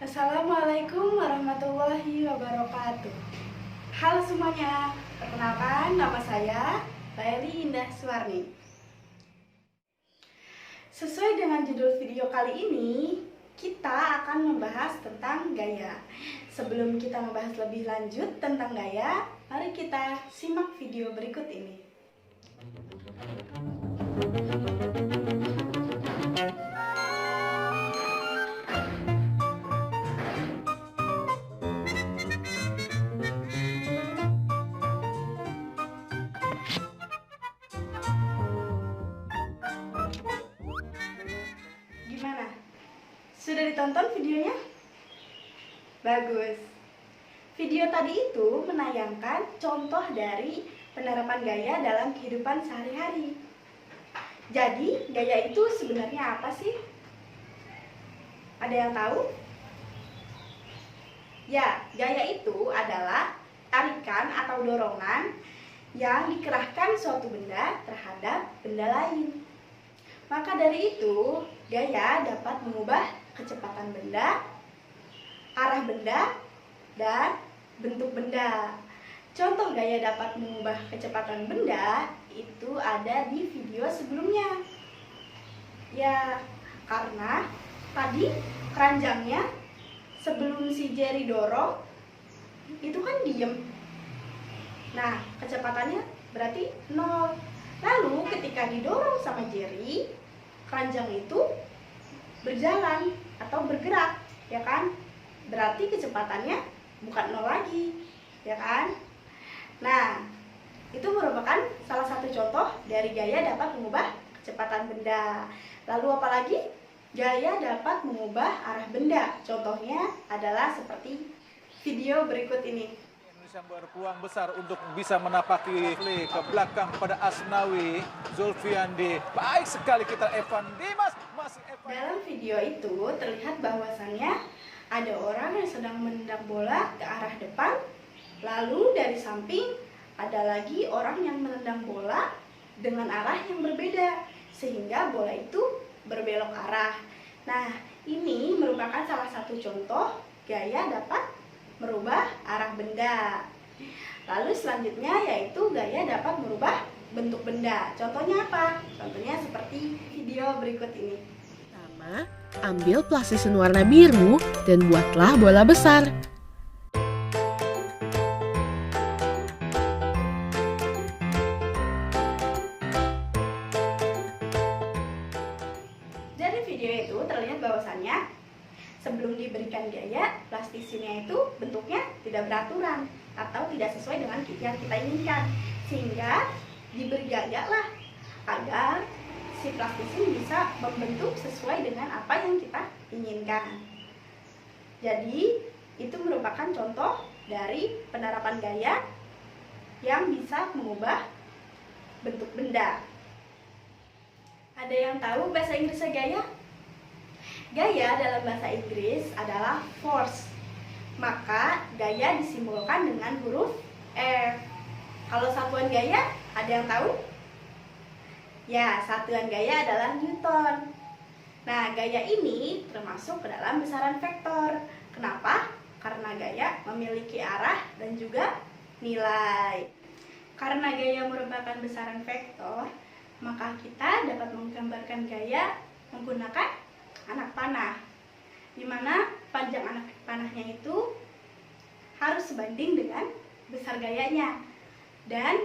Assalamualaikum warahmatullahi wabarakatuh. Halo semuanya, perkenalkan nama saya Laili Indah Suwarni. Sesuai dengan judul video kali ini, kita akan membahas tentang gaya. Sebelum kita membahas lebih lanjut tentang gaya, mari kita simak video berikut ini. Gimana? Sudah ditonton videonya? Bagus. Video tadi itu menayangkan contoh dari penerapan gaya dalam kehidupan sehari-hari. Jadi, gaya itu sebenarnya apa sih? Ada yang tahu? Ya, gaya itu adalah tarikan atau dorongan yang dikerahkan suatu benda terhadap benda lain. Maka dari itu, gaya dapat mengubah kecepatan benda, arah benda, dan bentuk benda. Contoh gaya dapat mengubah kecepatan benda itu ada di video sebelumnya. Ya, karena tadi keranjangnya sebelum si Jerry dorong, itu kan diem. Nah, kecepatannya berarti 0. Lalu ketika didorong sama Jerry, keranjang itu berjalan atau bergerak, ya kan? Berarti kecepatannya bukan 0 lagi, ya kan? Nah, itu merupakan salah satu contoh dari gaya dapat mengubah kecepatan benda. Lalu apalagi? Gaya dapat mengubah arah benda. Contohnya adalah seperti video berikut ini. Yang berpeluang besar untuk bisa menapaki ke belakang pada Asnawi Zulfiandi. Baik sekali kita Evan Dimas, masih Evan. Dalam video itu terlihat bahwasannya ada orang yang sedang menendang bola ke arah depan, lalu dari samping ada lagi orang yang menendang bola dengan arah yang berbeda sehingga bola itu berbelok arah. Nah, ini merupakan salah satu contoh gaya dapat merubah arah benda. Lalu selanjutnya yaitu gaya dapat merubah bentuk benda. Contohnya apa? Contohnya seperti video berikut ini. Pertama, ambil plastisin warna biru dan buatlah bola besar. Dari video itu terlihat bahwasannya sebelum diberikan gaya, plastisinnya itu bentuknya tidak beraturan atau tidak sesuai dengan yang kita inginkan, sehingga diberi gaya lah agar si plastisin bisa membentuk sesuai dengan apa yang kita inginkan. Jadi itu merupakan contoh dari penerapan gaya yang bisa mengubah bentuk benda. Ada yang tahu bahasa Inggrisnya gaya? Gaya dalam bahasa Inggris adalah force. Maka gaya disimbolkan dengan huruf F. Kalau satuan gaya, ada yang tahu? Ya, satuan gaya adalah Newton. Nah, gaya ini termasuk ke dalam besaran vektor. Kenapa? Karena gaya memiliki arah dan juga nilai. Karena gaya merupakan besaran vektor, maka kita dapat menggambarkan gaya menggunakan anak panah, di mana panjang anak panahnya itu harus sebanding dengan besar gayanya, dan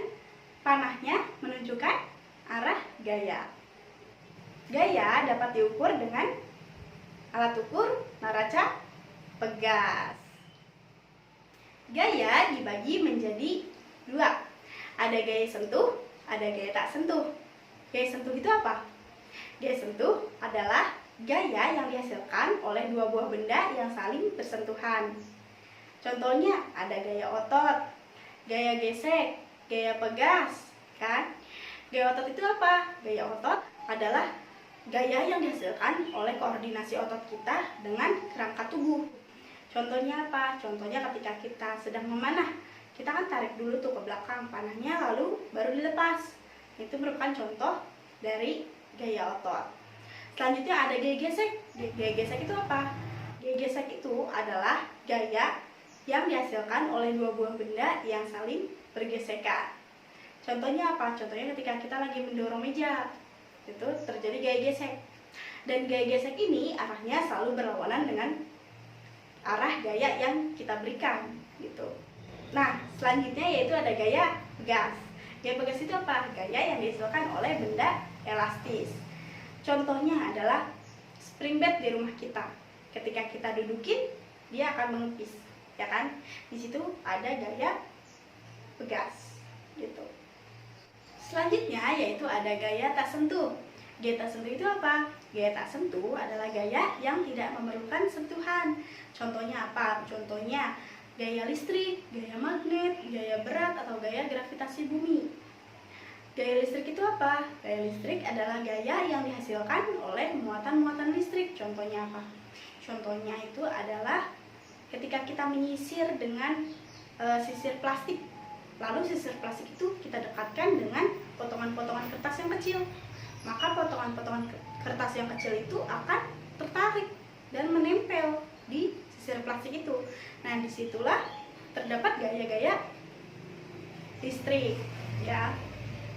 panahnya menunjukkan arah gaya. Gaya dapat diukur dengan alat ukur neraca pegas. Gaya dibagi menjadi 2. Ada gaya sentuh, ada gaya tak sentuh. Gaya sentuh itu apa? Gaya sentuh adalah gaya yang dihasilkan oleh dua buah benda yang saling bersentuhan. Contohnya ada gaya otot, gaya gesek, gaya pegas, kan? Gaya otot itu apa? Gaya otot adalah gaya yang dihasilkan oleh koordinasi otot kita dengan kerangka tubuh. Contohnya apa? Contohnya ketika kita sedang memanah, kita kan tarik dulu tuh ke belakang panahnya, lalu baru dilepas. Itu merupakan contoh dari gaya otot. Selanjutnya ada gaya gesek. Gaya gesek itu apa? Gaya gesek itu adalah gaya yang dihasilkan oleh dua buah benda yang saling bergesekan. Contohnya apa? Contohnya ketika kita lagi mendorong meja, itu terjadi gaya gesek. Dan gaya gesek ini arahnya selalu berlawanan dengan arah gaya yang kita berikan, gitu. Nah, selanjutnya yaitu ada gaya pegas. Gaya pegas itu apa? Gaya yang dihasilkan oleh benda elastis. Contohnya adalah spring bed di rumah kita. Ketika kita dudukin, dia akan mengepis, ya kan? Di situ ada gaya pegas, gitu. Selanjutnya yaitu ada gaya tak sentuh. Gaya tak sentuh itu apa? Gaya tak sentuh adalah gaya yang tidak memerlukan sentuhan. Contohnya apa? Contohnya gaya listrik, gaya magnet, gaya berat, atau gaya gravitasi bumi. Gaya listrik itu apa? Gaya listrik adalah gaya yang dihasilkan oleh muatan-muatan listrik. Contohnya apa? Contohnya itu adalah ketika kita menyisir dengan sisir plastik. Lalu sisir plastik itu kita dekatkan dengan potongan-potongan kertas yang kecil. Maka potongan-potongan kertas yang kecil itu akan tertarik dan menempel di sisir plastik itu. Nah, disitulah terdapat gaya-gaya listrik, ya.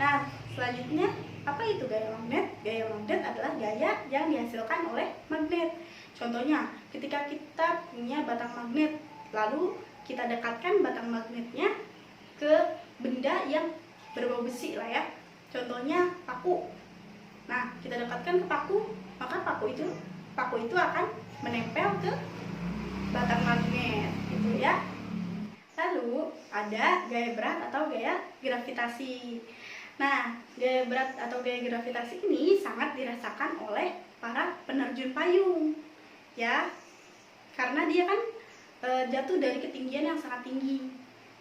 Nah, selanjutnya apa itu gaya magnet? Gaya magnet adalah gaya yang dihasilkan oleh magnet. Contohnya, ketika kita punya batang magnet, lalu kita dekatkan batang magnetnya ke benda yang berbau besi lah ya. Contohnya paku. Nah, kita dekatkan ke paku, maka paku itu akan menempel ke batang magnet, gitu ya. Lalu ada gaya berat atau gaya gravitasi. Nah, gaya berat atau gaya gravitasi ini sangat dirasakan oleh para penerjun payung, ya, karena dia kan jatuh dari ketinggian yang sangat tinggi.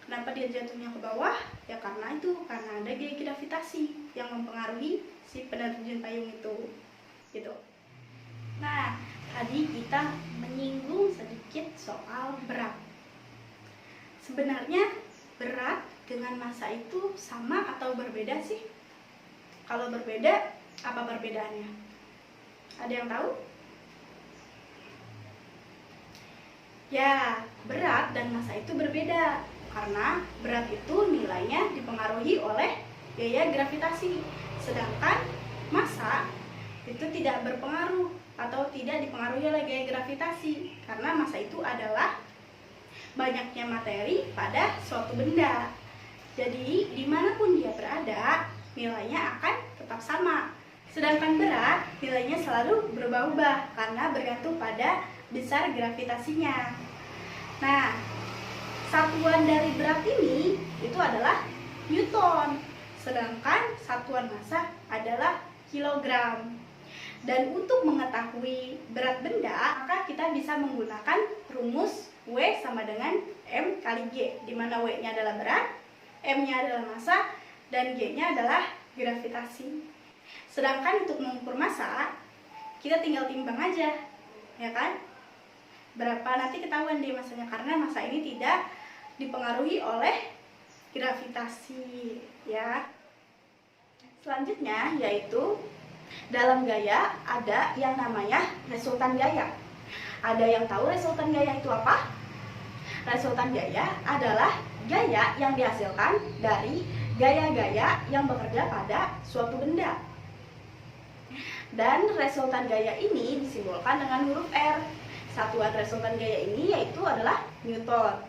Kenapa dia jatuhnya ke bawah? Ya karena ada gaya gravitasi yang mempengaruhi si penerjun payung itu, gitu. Nah, tadi kita menyinggung sedikit soal berat. Sebenarnya berat dengan massa itu sama atau berbeda sih? Kalau berbeda, apa perbedaannya? Ada yang tahu? Ya, berat dan massa itu berbeda. Karena berat itu nilainya dipengaruhi oleh gaya gravitasi. Sedangkan massa itu tidak berpengaruh atau tidak dipengaruhi oleh gaya gravitasi. Karena massa itu adalah banyaknya materi pada suatu benda. Jadi dimanapun dia berada, nilainya akan tetap sama. Sedangkan berat, nilainya selalu berubah-ubah karena bergantung pada besar gravitasinya. Nah, satuan dari berat ini itu adalah Newton. Sedangkan satuan massa adalah kilogram. Dan untuk mengetahui berat benda, maka kita bisa menggunakan rumus W sama dengan M kali G, di mana W-nya adalah berat, M-nya adalah massa, dan G-nya adalah gravitasi. Sedangkan untuk mengukur massa, kita tinggal timbang aja, ya kan? Berapa nanti ketahuan deh massanya, karena massa ini tidak dipengaruhi oleh gravitasi, ya. Selanjutnya yaitu dalam gaya ada yang namanya resultan gaya. Ada yang tahu resultan gaya itu apa? Resultan gaya adalah gaya yang dihasilkan dari gaya-gaya yang bekerja pada suatu benda. Dan resultan gaya ini disimbolkan dengan huruf R. Satuan resultan gaya ini yaitu adalah Newton.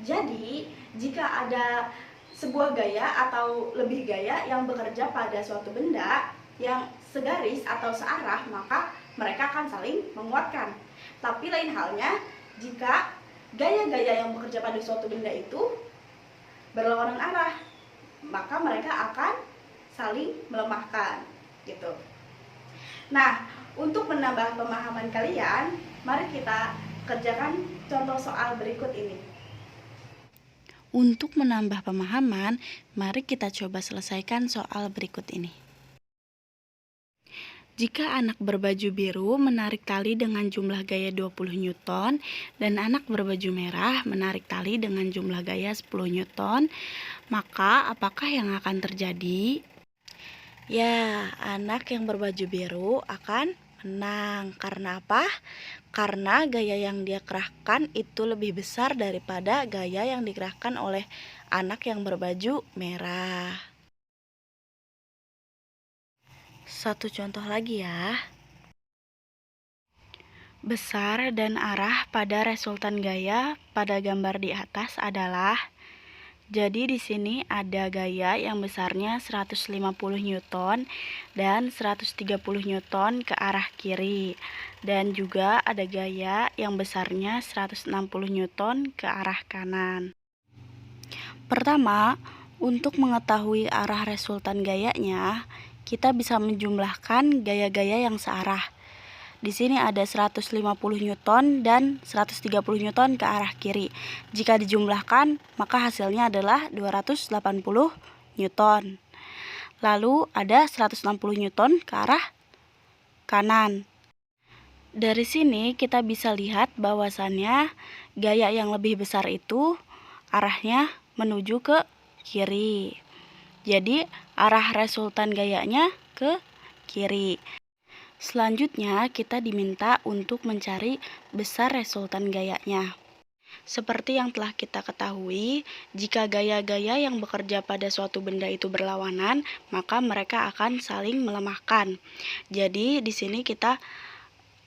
Jadi, jika ada sebuah gaya atau lebih gaya yang bekerja pada suatu benda yang segaris atau searah, maka mereka akan saling menguatkan. Tapi lain halnya jika gaya-gaya yang bekerja pada suatu benda itu berlawanan arah, maka mereka akan saling melemahkan, gitu. Nah, untuk menambah pemahaman kalian, mari kita kerjakan contoh soal berikut ini. Untuk menambah pemahaman, mari kita coba selesaikan soal berikut ini. Jika anak berbaju biru menarik tali dengan jumlah gaya 20 Newton dan anak berbaju merah menarik tali dengan jumlah gaya 10 Newton, maka apakah yang akan terjadi? Ya, anak yang berbaju biru akan menang. Karena apa? Karena gaya yang dia kerahkan itu lebih besar daripada gaya yang dikerahkan oleh anak yang berbaju merah. Satu contoh lagi ya. Besar dan arah pada resultan gaya pada gambar di atas adalah, jadi di sini ada gaya yang besarnya 150 Newton dan 130 Newton ke arah kiri. Dan juga ada gaya yang besarnya 160 Newton ke arah kanan. Pertama, untuk mengetahui arah resultan gayanya, kita bisa menjumlahkan gaya-gaya yang searah. Di sini ada 150 Newton dan 130 Newton ke arah kiri. Jika dijumlahkan, maka hasilnya adalah 280 Newton. Lalu ada 160 Newton ke arah kanan. Dari sini kita bisa lihat bahwasannya gaya yang lebih besar itu arahnya menuju ke kiri. Jadi arah resultan gayanya ke kiri. Selanjutnya, kita diminta untuk mencari besar resultan gayanya. Seperti yang telah kita ketahui, jika gaya-gaya yang bekerja pada suatu benda itu berlawanan, maka mereka akan saling melemahkan. Jadi, di sini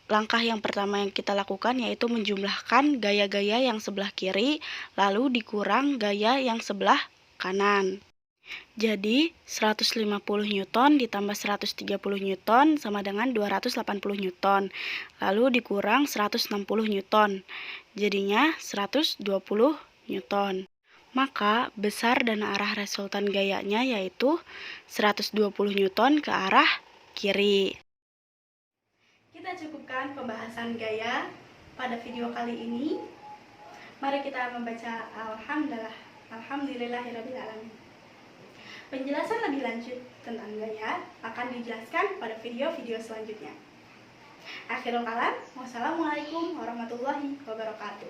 langkah yang pertama yang kita lakukan yaitu menjumlahkan gaya-gaya yang sebelah kiri, lalu dikurang gaya yang sebelah kanan. Jadi 150 Newton ditambah 130 Newton sama dengan 280 Newton. Lalu dikurang 160 Newton. Jadinya 120 Newton. Maka besar dan arah resultan gayanya yaitu 120 Newton ke arah kiri. Kita cukupkan pembahasan gaya pada video kali ini. Mari kita membaca Alhamdulillahirrabbilalamin. Penjelasan lebih lanjut tentang gaya akan dijelaskan pada video-video selanjutnya. Akhirul kalam, wassalamualaikum warahmatullahi wabarakatuh.